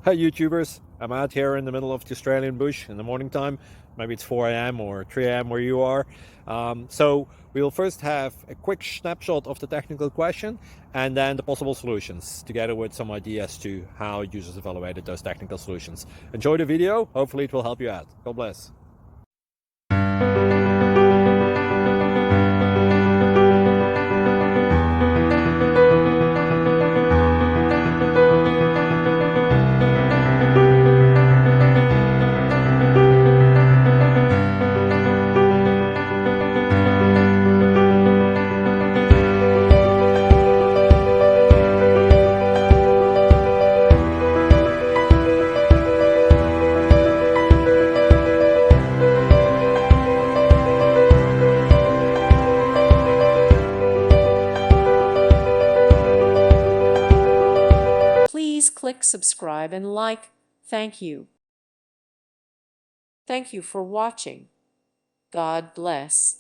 Hi YouTubers, I'm out here in the middle of the Australian bush in the morning time. Maybe it's 4 a.m. or 3 a.m. where you are. So we will first have a quick snapshot of the technical question and then the possible solutions, together with some ideas to how users evaluated those technical solutions. Enjoy the video, hopefully it will help you out. God bless. Please click subscribe and like. Thank you. Thank you for watching. God bless.